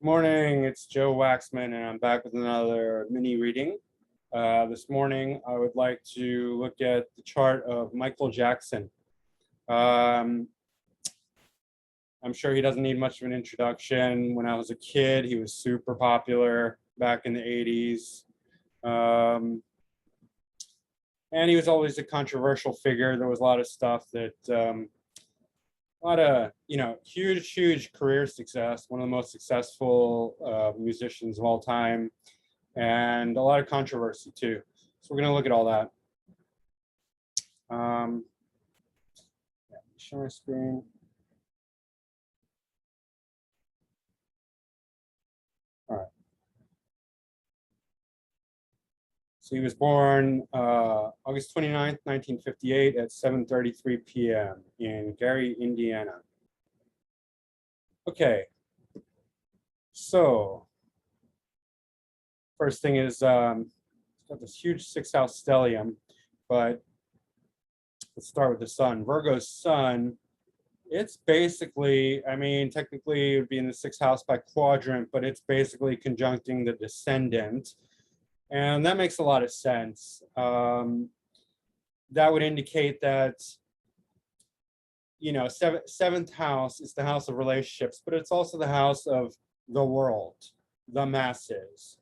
Morning, it's Joe Waxman, and I'm back with another mini reading. This morning, I would like to look at the chart of Michael Jackson. I'm sure he doesn't need much of an introduction. When I was a kid, he was super popular back in the 80s. And he was always a controversial figure. There was a lot of stuff that a lot of, huge career success, one of the most successful musicians of all time, and a lot of controversy too. So we're going to look at all that. Share my screen. All right. So he was born August 29th, 1958 at 7:33 p.m. in Gary, Indiana. Okay. So first thing is, it's got this huge 6th house stellium, but let's start with the sun. Virgo's sun, it's basically, technically it would be in the 6th house by quadrant, but it's basically conjuncting the descendant. And that makes a lot of sense. That would indicate that, seventh house is the house of relationships, but it's also the house of the world, the masses,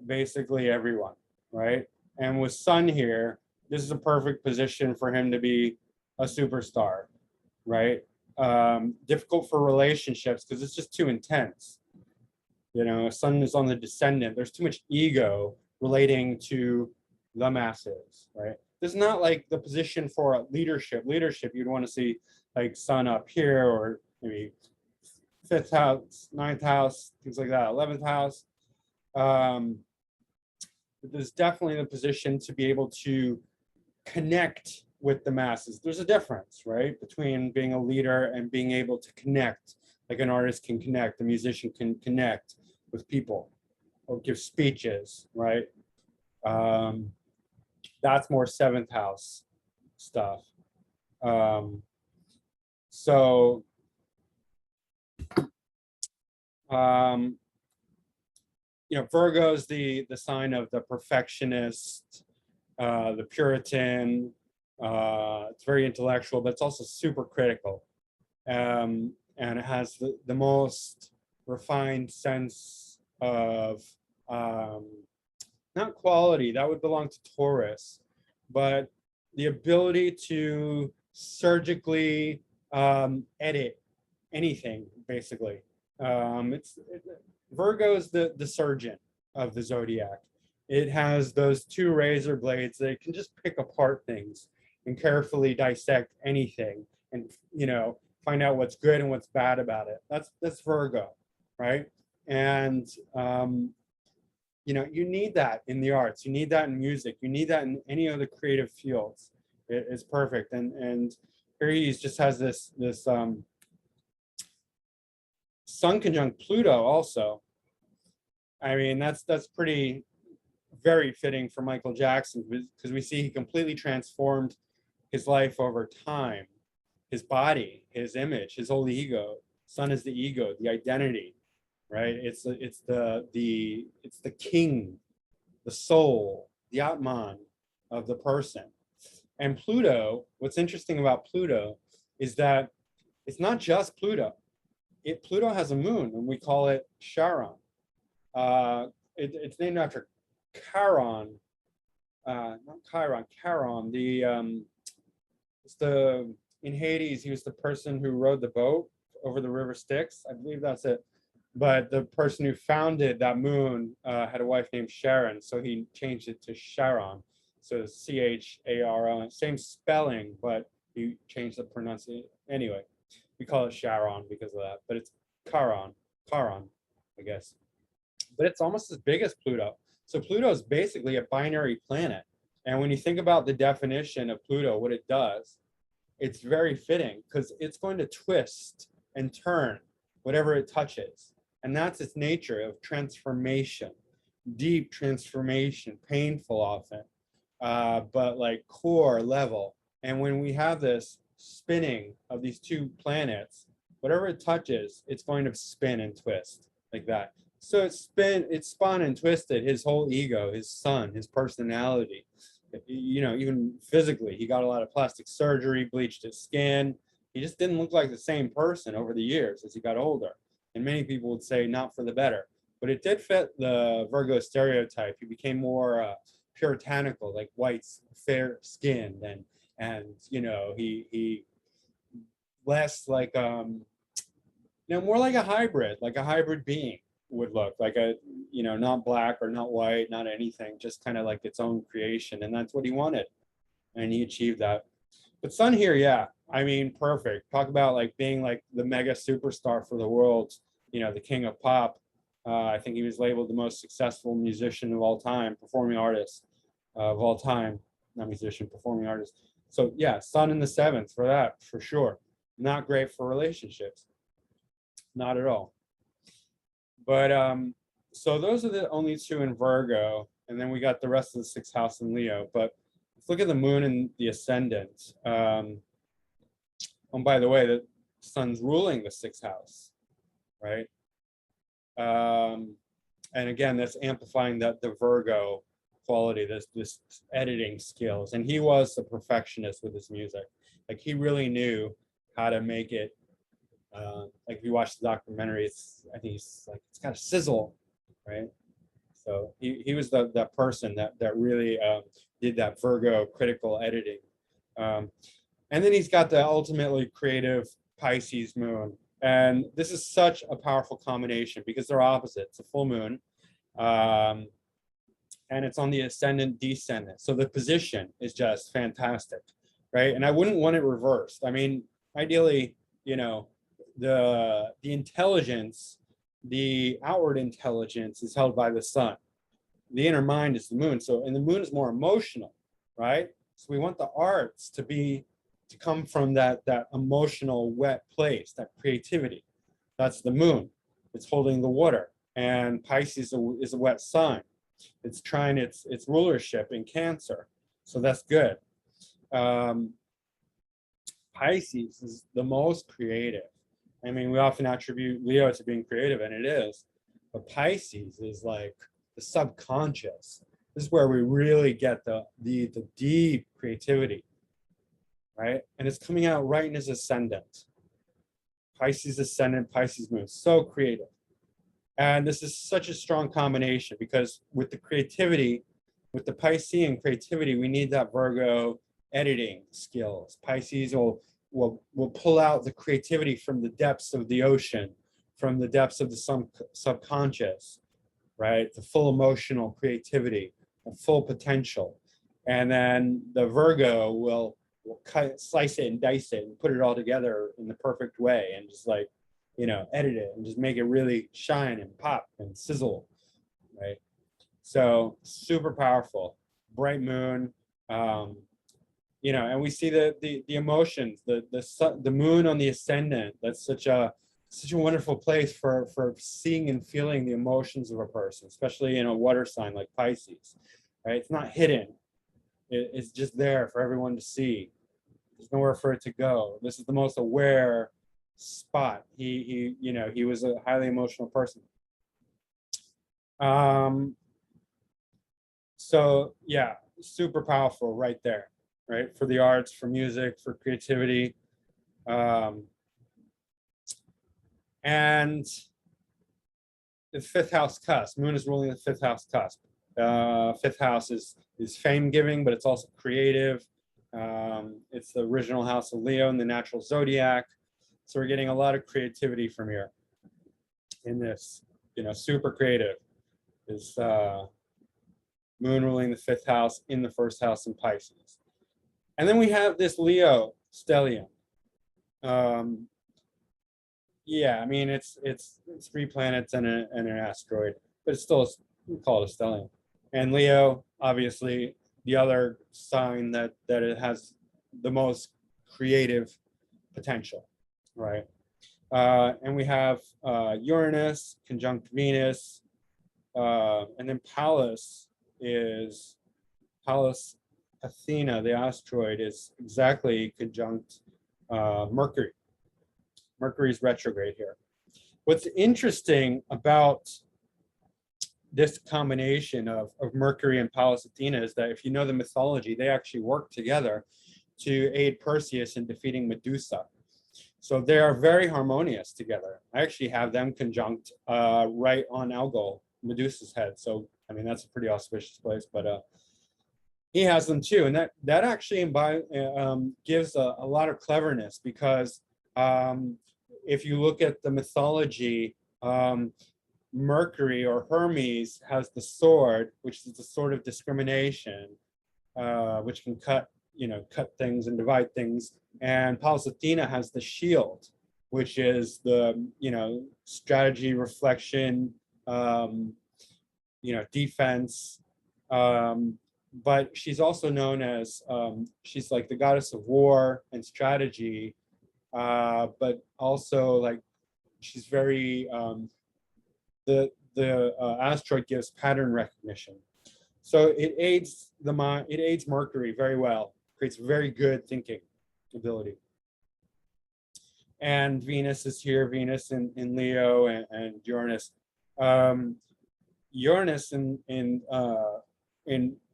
basically everyone, right? And with Sun here, this is a perfect position for him to be a superstar, right? Difficult for relationships because it's just too intense. Sun is on the descendant. There's too much ego relating to the masses, right? This is not like the position for leadership. Leadership, you'd want to see like Sun up here, or maybe 5th house, 9th house, things like that, 11th house. There's definitely the position to be able to connect with the masses. There's a difference, right, between being a leader and being able to connect, like an artist can connect, a musician can connect with people or give speeches, right? That's more 7th house stuff. Virgo's the sign of the perfectionist, the Puritan. It's very intellectual, but it's also super critical. And it has the most refined sense of, not quality, that would belong to Taurus, but the ability to surgically edit anything, basically. Virgo is the surgeon of the zodiac. It has those 2 razor blades that can just pick apart things and carefully dissect anything and, find out what's good and what's bad about it. That's Virgo, right? And, you need that in the arts. You need that in music. You need that in any other creative fields. It's perfect. And here he just has this Sun conjunct Pluto also. That's pretty very fitting for Michael Jackson, because we see he completely transformed his life over time, his body, his image, his whole ego. Sun is the ego, the identity, right? It's the king, the soul, the Atman of the person. And Pluto, what's interesting about Pluto is that it's not just Pluto. Pluto has a moon, and we call it Charon. It's named after Charon, not Chiron, Charon. In Hades, he was the person who rowed the boat over the river Styx. I believe that's it. But the person who founded that moon had a wife named Sharon, so he changed it to Charon. So Charon, same spelling, but he changed the pronunciation. Anyway, we call it Charon because of that, but it's Charon, I guess. But it's almost as big as Pluto. So Pluto is basically a binary planet. And when you think about the definition of Pluto, what it does, it's very fitting because it's going to twist and turn whatever it touches. And that's its nature of transformation, deep transformation, painful often, but like core level. And when we have this spinning of these 2 planets, whatever it touches, it's going to spin and twist like that. So it spun and twisted his whole ego, his sun, his personality. You know, even physically, he got a lot of plastic surgery, bleached his skin. He just didn't look like the same person over the years as he got older. And many people would say not for the better, but it did fit the Virgo stereotype. He became more puritanical, like white, fair skinned, and you know, he less like you know, more like a hybrid being would look like, a, you know, not black or not white, not anything, just kind of like its own creation. And that's what he wanted. And he achieved that. But Sun here, yeah, I mean, perfect. Talk about like being like the mega superstar for the world, you know, the king of pop. I think he was labeled the most successful musician of all time, performing artist of all time, not musician, performing artist. So yeah, Sun in the seventh for that, for sure. Not great for relationships. Not at all. But so those are the only two in Virgo, and then we got the rest of the sixth house in Leo. But let's look at the moon and the ascendant. And by the way, the sun's ruling the sixth house, right? And again, that's amplifying the Virgo quality, this editing skills. And he was a perfectionist with his music. Like he really knew how to make it. Like if you watch the documentary, I think he's like, it's got a sizzle, right? So he was that person that really did that Virgo critical editing. And then he's got the ultimately creative Pisces moon. And this is such a powerful combination because they're opposite. It's a full moon. And it's on the ascendant descendant. So the position is just fantastic, right? And I wouldn't want it reversed. I mean, ideally, you know, the intelligence, the outward intelligence is held by the sun. The inner mind is the moon. So, and the moon is more emotional, right? So we want the arts to come from that emotional wet place, that creativity. That's the moon. It's holding the water. And Pisces is a wet sign. It's trying its rulership in Cancer. So that's good. Pisces is the most creative. I mean, we often attribute Leo to being creative, and it is. But Pisces is like the subconscious. This is where we really get the deep creativity, right? And it's coming out right in his ascendant. Pisces ascendant, Pisces moon, so creative. And this is such a strong combination because with the creativity, with the Piscean creativity, we need that Virgo editing skills. Pisces will pull out the creativity from the depths of the ocean, from the depths of the subconscious, right? The full emotional creativity, the full potential. And then the Virgo will slice it and dice it and put it all together in the perfect way and just like, you know, edit it and just make it really shine and pop and sizzle, right? So super powerful, bright moon. You know, and we see the emotions, the moon on the ascendant. That's such a wonderful place for seeing and feeling the emotions of a person, especially in a water sign like Pisces, right? It's not hidden. It's just there for everyone to see. There's nowhere for it to go. This is the most aware spot. He you know, he was a highly emotional person. So yeah, super powerful right there. Right, for the arts, for music, for creativity. And the fifth house cusp. Moon is ruling the fifth house cusp. Fifth house is fame giving, but it's also creative. It's the original house of Leo in the natural zodiac. So we're getting a lot of creativity from here in this, you know, super creative. Is moon ruling the fifth house in the first house in Pisces. And then we have this Leo stellium. Yeah, I mean, it's 3 planets and an asteroid, but it's still, we call it a stellium. And Leo, obviously, the other sign that it has the most creative potential, right? And we have Uranus conjunct Venus, and then Pallas Athena, the asteroid, is exactly conjunct Mercury. Mercury's retrograde here. What's interesting about this combination of Mercury and Pallas Athena is that if you know the mythology, they actually work together to aid Perseus in defeating Medusa. So they are very harmonious together. I actually have them conjunct right on Algol, Medusa's head. So, I mean, that's a pretty auspicious place, but he has them too. And that actually gives a lot of cleverness because if you look at the mythology, Mercury or Hermes has the sword, which is the sword of discrimination, which can cut things and divide things. And Pallas Athena has the shield, which is the, strategy, reflection, defense. But she's also known as, she's like the goddess of war and strategy, but also like she's very, the asteroid gives pattern recognition. So it aids the mind, it aids Mercury very well, creates very good thinking ability. And Venus is here, Venus in Leo and Uranus. Uranus in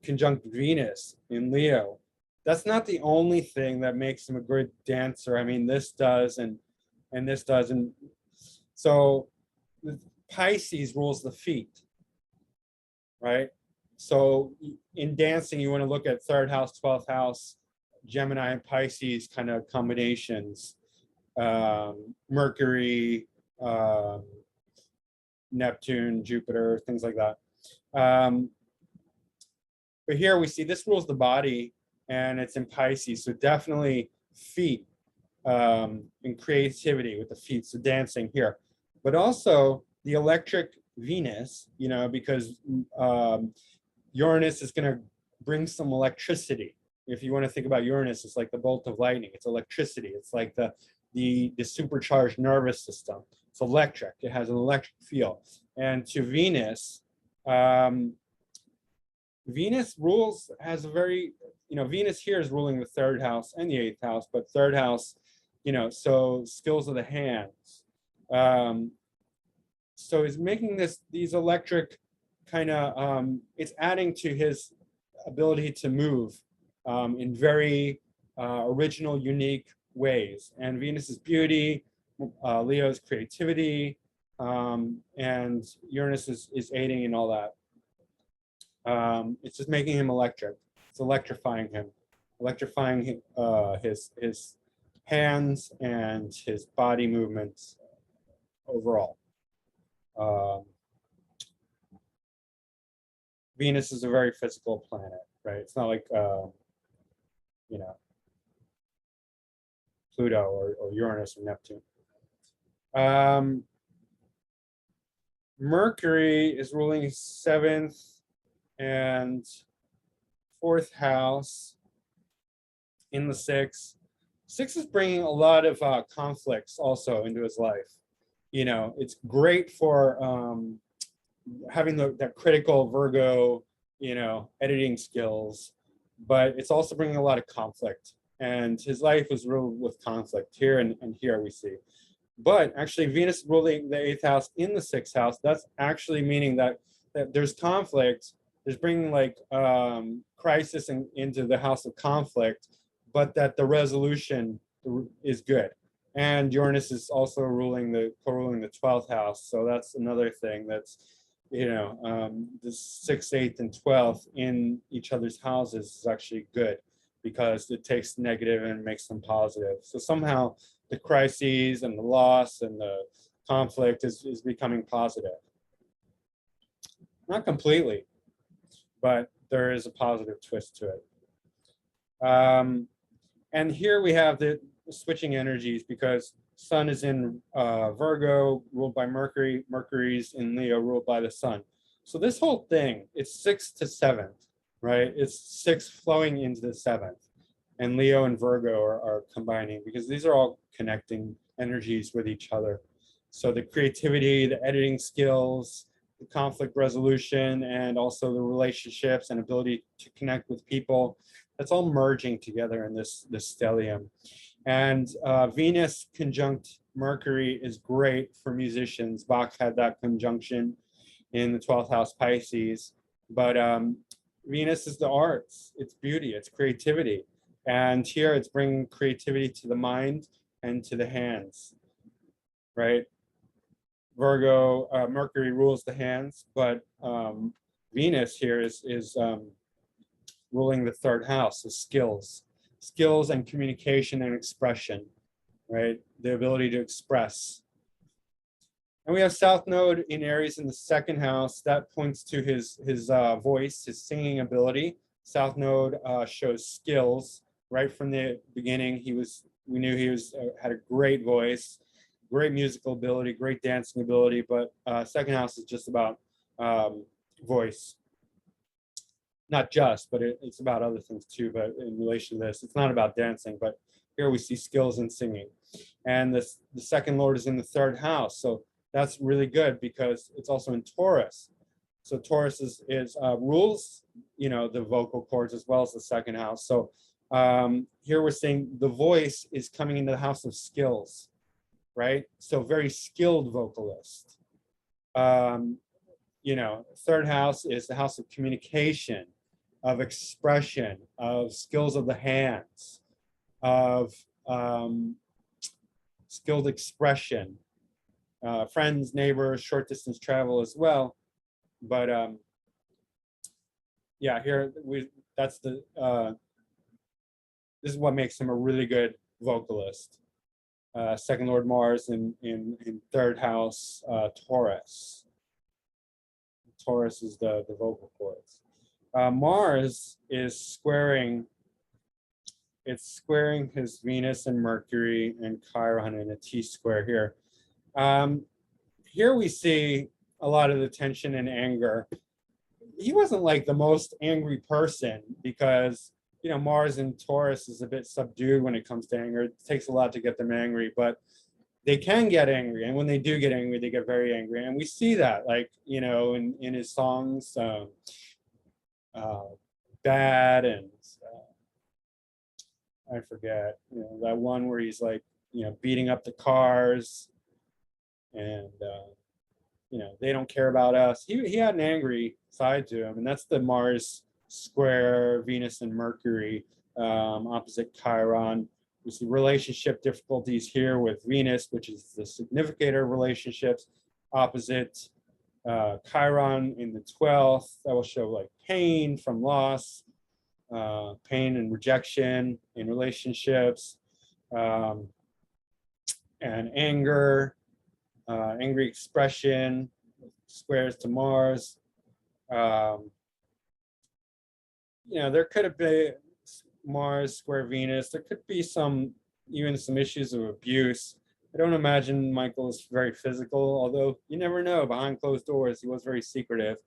conjunct Venus in Leo. That's not the only thing that makes him a good dancer. I mean, this does and this does. And so Pisces rules the feet, right? So in dancing, you want to look at 3rd house, 12th house, Gemini and Pisces kind of combinations, Mercury, Neptune, Jupiter, things like that. But here we see this rules the body and it's in Pisces. So definitely feet and creativity with the feet. So dancing here, but also the electric Venus, because Uranus is going to bring some electricity. If you want to think about Uranus, it's like the bolt of lightning. It's electricity. It's like the supercharged nervous system. It's electric. It has an electric feel. And to Venus, Venus has a very, Venus here is ruling the 3rd house and the 8th house, but 3rd house, so skills of the hands. So it's making these electric kind of, it's adding to his ability to move in very original, unique ways. And Venus is beauty, Leo's creativity, and Uranus is aiding in all that. It's just making him electric. It's electrifying him, his hands and his body movements overall. Venus is a very physical planet, right? It's not like Pluto or Uranus or Neptune. Mercury is ruling 7th and 4th house in the 6th. 6 is bringing a lot of conflicts also into his life. It's great for having that critical Virgo, editing skills, but it's also bringing a lot of conflict. And his life was ruled with conflict here and here we see. But actually Venus ruling the 8th house in the 6th house, that's actually meaning that there's conflict, there's bringing like crisis into the house of conflict, but that the resolution is good. And Uranus is also co-ruling the 12th house. So that's another thing that's, the 6th, 8th, and 12th in each other's houses is actually good because it takes negative and makes them positive. So somehow the crises and the loss and the conflict is becoming positive. Not completely, but there is a positive twist to it. And here we have the switching energies because Sun is in Virgo, ruled by Mercury. Mercury's in Leo, ruled by the Sun. So this whole thing, it's 6th to 7th, right? It's 6 flowing into the 7th. And Leo and Virgo are combining because these are all connecting energies with each other. So the creativity, the editing skills, the conflict resolution, and also the relationships and ability to connect with people, that's all merging together in this stellium. And Venus conjunct Mercury is great for musicians. Bach had that conjunction. in the 12th house Pisces. But Venus is the arts, it's beauty, it's creativity. And here it's bringing creativity to the mind and to the hands, right? Virgo, Mercury rules the hands, but Venus here is ruling the third house, is skills and communication and expression, right? The ability to express. And we have South Node in Aries in the second house. That points to his voice, his singing ability. South Node shows skills. Right from the beginning, we knew he had a great voice, great musical ability, great dancing ability. But second house is just about voice. Not just, but it's about other things too. But in relation to this, it's not about dancing. But here we see skills in singing. And the second lord is in the third house. So that's really good because it's also in Taurus. So Taurus is rules, the vocal cords as well as the second house. So here we're seeing the voice is coming into the house of skills, right? So very skilled vocalist. Third house is the house of communication, of expression, of skills of the hands, of skilled expression. Friends, neighbors, short distance travel as well. But here this is what makes him a really good vocalist. Second Lord Mars in third house, Taurus. Taurus is the vocal cords. Mars is squaring his Venus and Mercury and Chiron in a T-square here. Here we see a lot of the tension and anger. He wasn't like the most angry person because, Mars in Taurus is a bit subdued when it comes to anger. It takes a lot to get them angry, but they can get angry. And when they do get angry, they get very angry. And we see that, like, in his songs, Bad and I forget, that one where he's like, beating up the cars and, they don't care about us. He had an angry side to him, and that's the Mars square Venus and Mercury opposite Chiron. We see relationship difficulties here with Venus, which is the significator of relationships, opposite Chiron in the 12th. That will show like pain from loss, pain and rejection in relationships, and anger, angry expression, squares to Mars. There could have been Mars square Venus. There could be even some issues of abuse. I don't imagine Michael is very physical, although you never know. Behind closed doors, he was very secretive.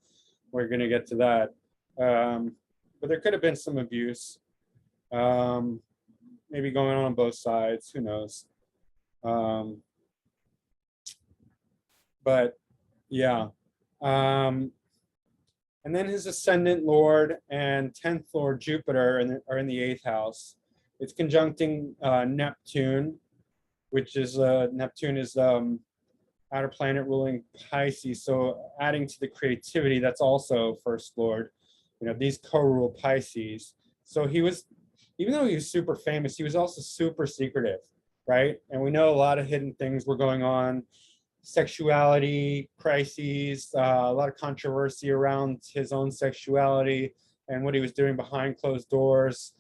We're going to get to that. But there could have been some abuse, maybe going on both sides. Who knows? But yeah. And then his ascendant lord and 10th lord Jupiter are in the 8th house. It's conjuncting Neptune, which is Neptune is outer planet ruling Pisces. So adding to the creativity, that's also first lord. These co-rule Pisces. So even though he was super famous, he was also super secretive, right? And we know a lot of hidden things were going on. Sexuality crises, a lot of controversy around his own sexuality and what he was doing behind closed doors.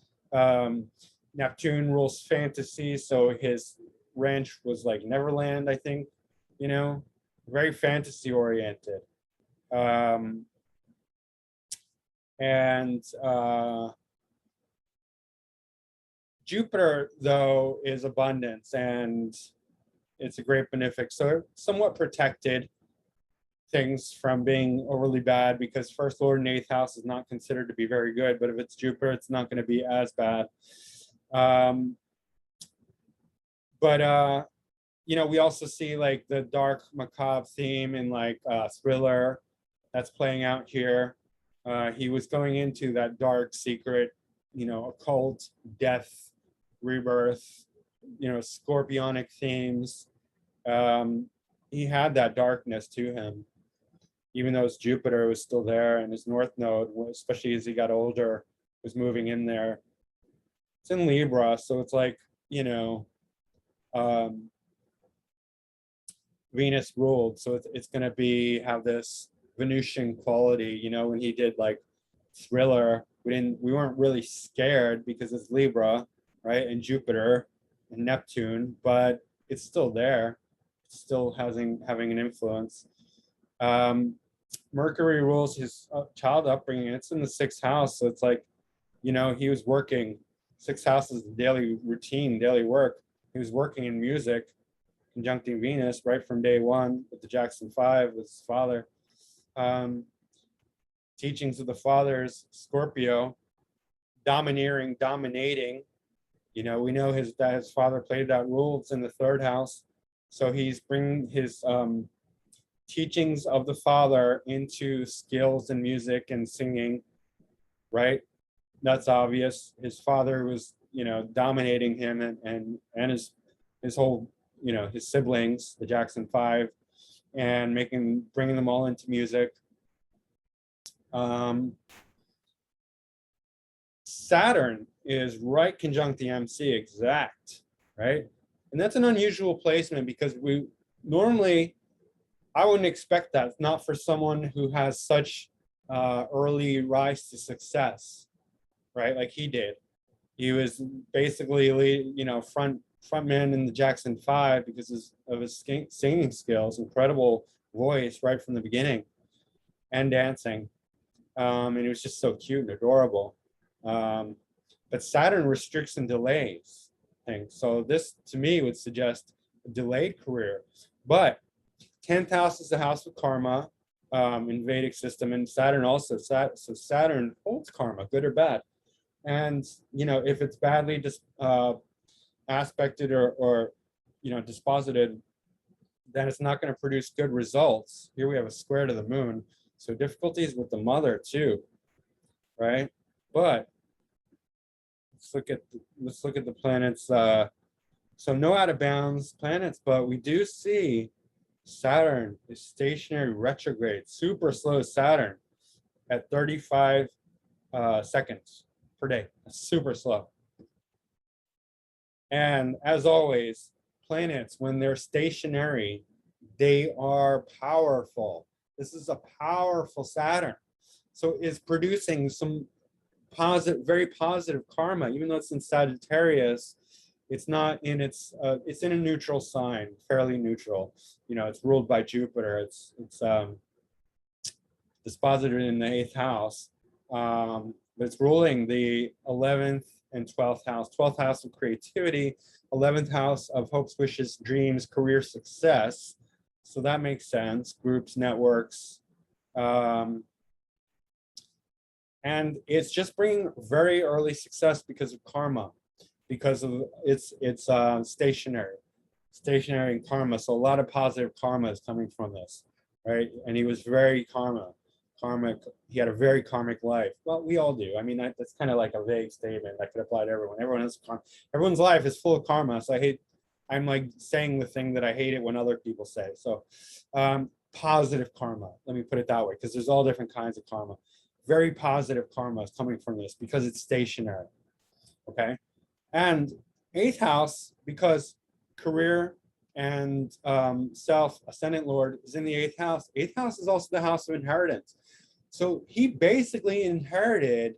Neptune rules fantasy, so his ranch was like Neverland, I think, very fantasy oriented. Jupiter, though, is abundance and it's a great benefic, so somewhat protected things from being overly bad because first lord in 8th house is not considered to be very good, but if it's Jupiter, it's not going to be as bad. We also see like the dark macabre theme in like Thriller that's playing out here. He was going into that dark secret, occult, death, rebirth, scorpionic themes. He had that darkness to him. even though his Jupiter was still there and his North Node, especially as he got older, was moving in there. It's in Libra, so it's like, you know, Venus ruled, so it's going to have this Venusian quality. You know, when he did like Thriller, we weren't really scared because it's Libra, right, and Jupiter and Neptune, but it's still there. It's still having an influence. Mercury rules his child upbringing. It's in the 6th house, so it's like, you know, he was working. 6th house is daily routine, daily work. He was working in music, conjuncting Venus right from day one with the Jackson 5 with his father. Teachings of the fathers, Scorpio, dominating. You know, we know his father played that role. It's in the 3rd house, so he's bringing his teachings of the father into skills in music and singing, right? That's obvious. His father was, you know, dominating him and his whole, you know, his siblings, the Jackson 5, and bringing them all into music. Saturn is right conjunct the MC exact, right? And that's an unusual placement because we normally, I wouldn't expect that, not for someone who has such early rise to success, right? Like he did. He was basically, you know, frontman in the Jackson 5 because of his singing skills, incredible voice right from the beginning, and dancing. And he was just so cute and adorable. But Saturn restricts and delays things. So this, to me, would suggest a delayed career. But 10th house is the house of karma in Vedic system, and Saturn also. So Saturn holds karma, good or bad. And, you know, if it's badly aspected or, you know, disposited, then it's not going to produce good results. Here we have a square to the moon. So difficulties with the mother too, right? But let's look at the planets. So no out of bounds planets, but we do see Saturn is stationary retrograde, super slow Saturn at 35 seconds per day. That's super slow. And as always, planets, when they're stationary, they are powerful. This is a powerful Saturn. So it's producing some very positive karma, even though it's in Sagittarius. It's not in it's in a neutral sign, fairly neutral. You know, it's ruled by Jupiter. It's disposited in the 8th house. But it's ruling the 11th and 12th house. 12th house of creativity, 11th house of hopes, wishes, dreams, career success. So that makes sense. Groups, networks. And it's just bringing very early success because of karma, because of it's stationary and karma. So a lot of positive karma is coming from this, right? And he was very karmic. He had a very karmic life. Well, we all do. I mean, that's kind of like a vague statement that could apply to everyone. Everyone's life is full of karma. So I'm like saying the thing that I hate it when other people say. So positive karma, let me put it that way, because there's all different kinds of karma. Very positive karma is coming from this because it's stationary, okay? And 8th house, because career and self, ascendant lord, is in the 8th house. 8th house is also the house of inheritance. So he basically inherited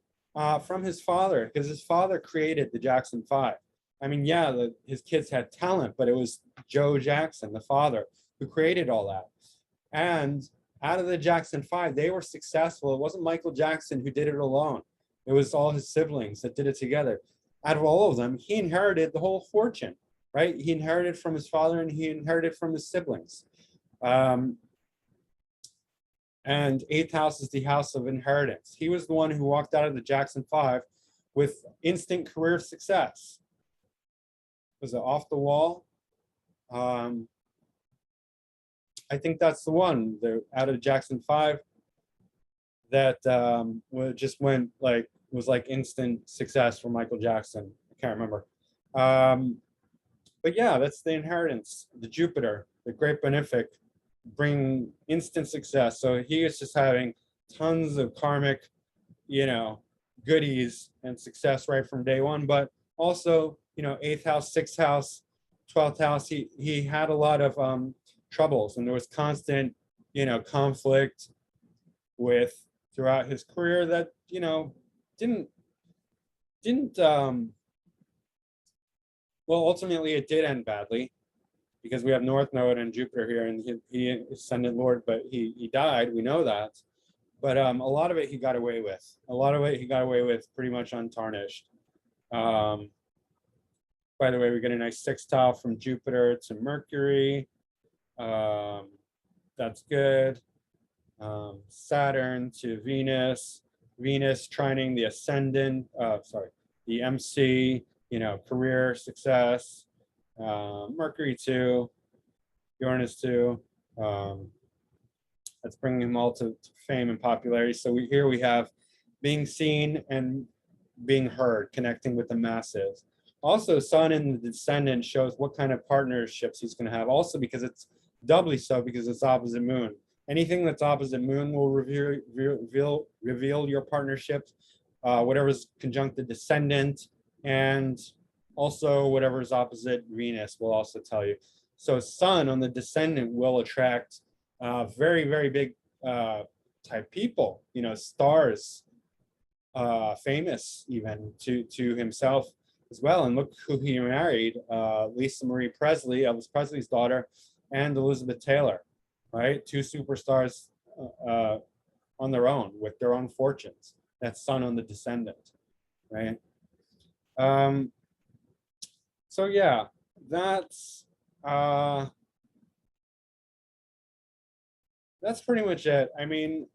from his father, because his father created the Jackson 5. I mean, yeah, his kids had talent, but it was Joe Jackson, the father, who created all that. And out of the Jackson 5, they were successful. It wasn't Michael Jackson who did it alone. It was all his siblings that did it together. Out of all of them, he inherited the whole fortune, right? He inherited from his father and he inherited from his siblings. And 8th house is the house of inheritance. He was the one who walked out of the Jackson 5 with instant career success. Was it Off the Wall? I think that's the one. They're out of Jackson 5 that was like instant success for Michael Jackson. I can't remember. But yeah, that's the inheritance, the Jupiter, the great benefic. bring instant success. So he is just having tons of karmic, you know, goodies and success right from day one. But also, you know, 8th house, 6th house, 12th house, he had a lot of troubles, and there was constant, you know, conflict with throughout his career that, you know, didn't well, ultimately it did end badly, because we have North Node and Jupiter here, and he ascended Lord, but he died. We know that. But a lot of it he got away with. A lot of it he got away with pretty much untarnished. By the way, we get a nice sextile from Jupiter to Mercury. That's good. Saturn to Venus. Venus trining the ascendant, the MC, you know, career success. Mercury too, Uranus too. That's bringing them all to fame and popularity. So here we have being seen and being heard, connecting with the masses. Also, Sun in the descendant shows what kind of partnerships he's going to have. Also, because it's doubly so because it's opposite moon. Anything that's opposite moon will reveal your partnerships. Whatever's conjunct the descendant, and also whatever's opposite Venus will also tell you. So Sun on the descendant will attract very, very big type people, you know, stars, famous even to himself as well. And look who he married, Lisa Marie Presley, Elvis Presley's daughter, and Elizabeth Taylor, right? Two superstars on their own with their own fortunes. That's Sun on the descendant, right? So yeah, that's pretty much it. I mean,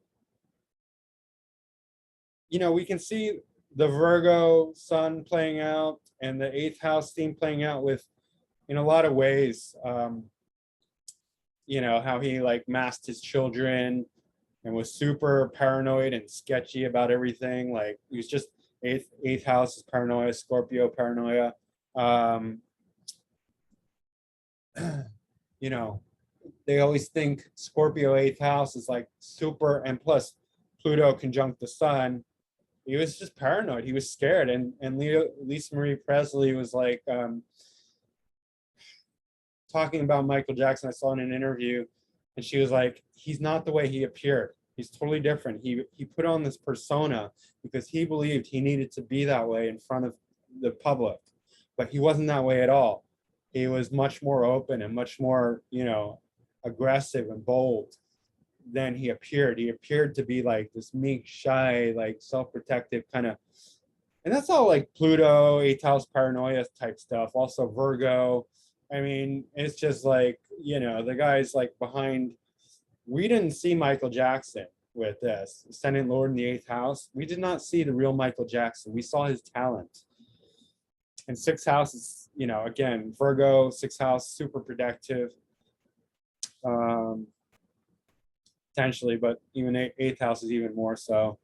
you know, we can see the Virgo Sun playing out and the 8th house theme playing out with, in a lot of ways, you know, how he like masked his children and was super paranoid and sketchy about everything. Like he was just eighth house is paranoia, Scorpio paranoia. You know, they always think Scorpio 8th house is like super, and plus Pluto conjunct the sun. He was just paranoid. He was scared. And Lisa Marie Presley was like talking about Michael Jackson. I saw in an interview, and she was like, he's not the way he appeared. He's totally different. He put on this persona because he believed he needed to be that way in front of the public, but he wasn't that way at all. He was much more open and much more, you know, aggressive and bold than he appeared. He appeared to be like this meek, shy, like self-protective kind of, and that's all like Pluto, 8th house paranoia type stuff. Also Virgo. I mean, it's just like, you know, the guy's like behind. We didn't see Michael Jackson with this Ascendant Lord in the 8th house. We did not see the real Michael Jackson. We saw his talent. And 6th house is, you know, again, Virgo, 6th house, super protective, potentially, but even 8th house is even more so.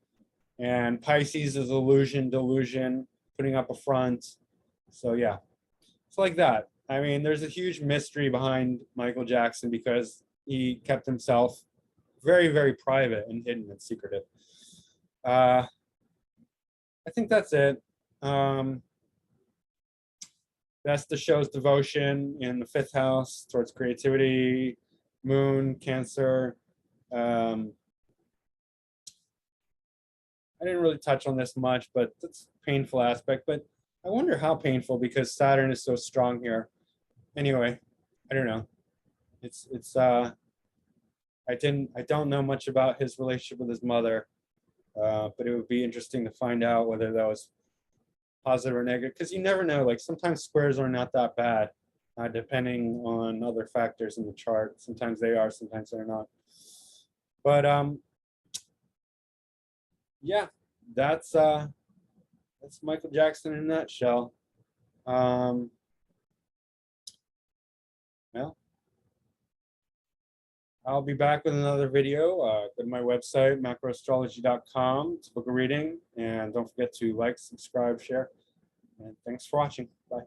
And Pisces is illusion, delusion, putting up a front. So yeah, it's like that. I mean, there's a huge mystery behind Michael Jackson because he kept himself very, very private and hidden and secretive. I think that's it. That's the show's devotion in the 5th house towards creativity, moon, Cancer. I didn't really touch on this much, but that's a painful aspect. But I wonder how painful, because Saturn is so strong here. Anyway, I don't know. I don't know much about his relationship with his mother, but it would be interesting to find out whether that was positive or negative, because you never know. Like sometimes squares are not that bad, depending on other factors in the chart. Sometimes they are, sometimes they're not. But yeah, that's Michael Jackson in a nutshell. Well, I'll be back with another video. Go to my website, macroastrology.com, to book a reading. And don't forget to like, subscribe, share. And thanks for watching. Bye.